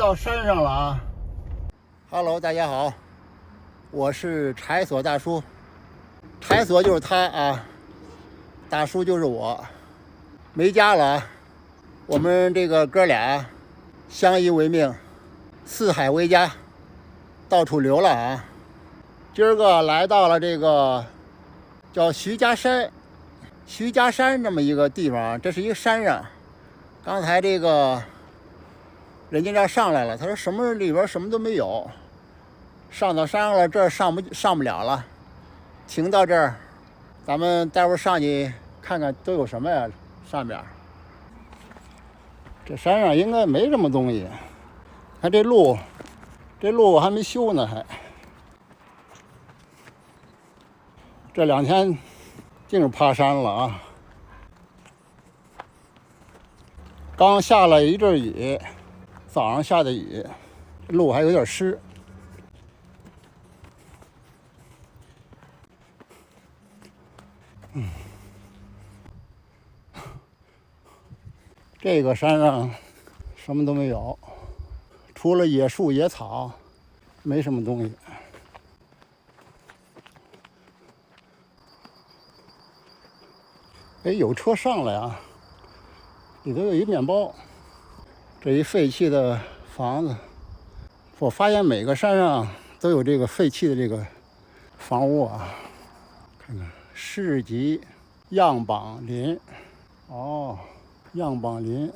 到山上了啊 ！Hello， 大家好，我是柴锁大叔，柴锁就是他啊，大叔就是我，没家了啊。我们这个哥俩相依为命，四海为家，到处流浪啊。今儿个来到了这个叫徐家山这么一个地方，这是一个山上。刚才这个人家要上来了，他说什么里边什么都没有，上到山上了，这儿上不了了，停到这儿，咱们待会儿上去看看都有什么呀？上边这山上应该没什么东西，看这路还没修呢，还这2天净是爬山了啊！刚下了一阵雨，早上下的雨，路还有点湿。这个山上什么都没有，除了野树野草，没什么东西。哎，有车上来啊！里头有一面包，这一废弃的房子。我发现每个山上都有这个废弃的这个房屋啊。看看市级样板林，哦，样板林，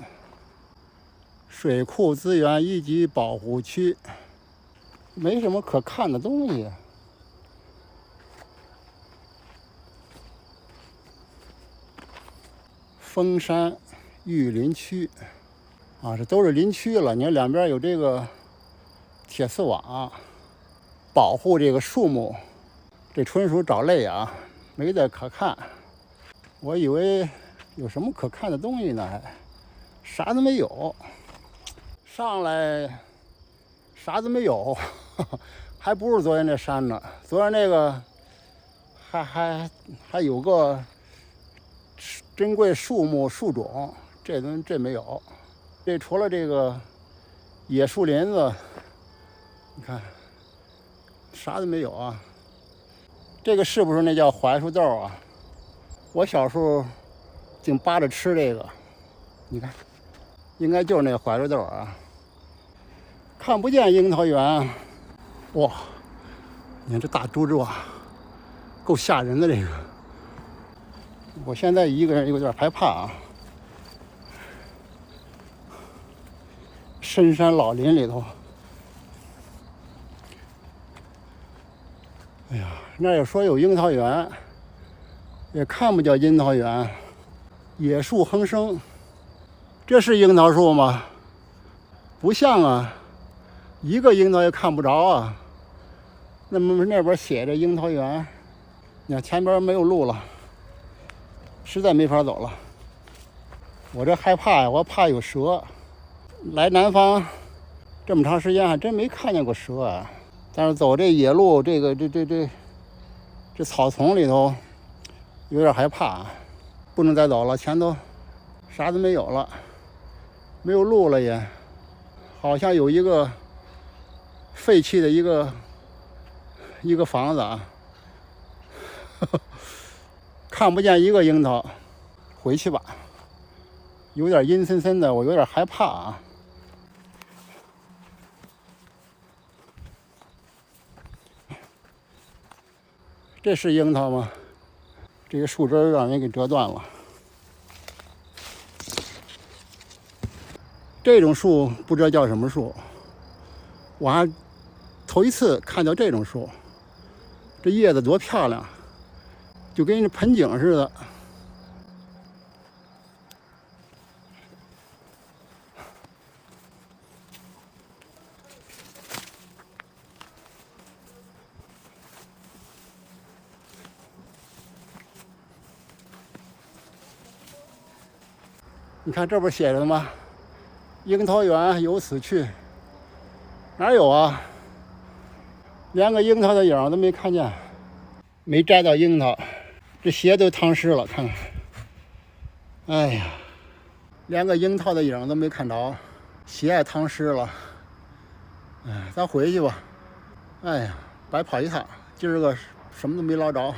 水库资源1级保护区，没什么可看的东西。峰山玉林区啊，这都是林区了。你看两边有这个铁丝网，保护这个树木，这纯属找累啊，没得可看。我以为有什么可看的东西呢，还啥都没有。上来啥都没有，还不如昨天那山呢。昨天那个还有个珍贵树木树种，这没有。这除了这个野树林子，你看啥都没有啊。这个是不是那叫槐树豆啊？我小时候净扒着吃这个，你看应该就是那个槐树豆啊。看不见樱桃园，哇！你看这大猪肉啊，够吓人的这个。我现在一个人有点害怕啊。深山老林里头，哎呀，那要说有樱桃园，也看不见樱桃园，野树横生。这是樱桃树吗？不像啊，一个樱桃也看不着啊。那么那边写着樱桃园，你看前边没有路了，实在没法走了。我这害怕呀，我怕有蛇。来南方这么长时间，还真没看见过蛇啊。但是走这野路，这草丛里头，有点害怕，不能再走了，前头啥都没有了，没有路了也，好像有一个废弃的一个房子啊，看不见一个樱桃，回去吧。有点阴森森的，我有点害怕啊。这是樱桃吗？这个树枝让人给折断了。这种树不知道叫什么树，我还头一次看到这种树。这叶子多漂亮，就跟那盆景似的。你看这不是写着吗？樱桃园由此去，哪有啊？连个樱桃的影都没看见，没摘到樱桃，这鞋都淌湿了，看看。哎呀，连个樱桃的影都没看着，鞋也淌湿了。哎，咱回去吧。哎呀，白跑一趟，今儿个什么都没捞着。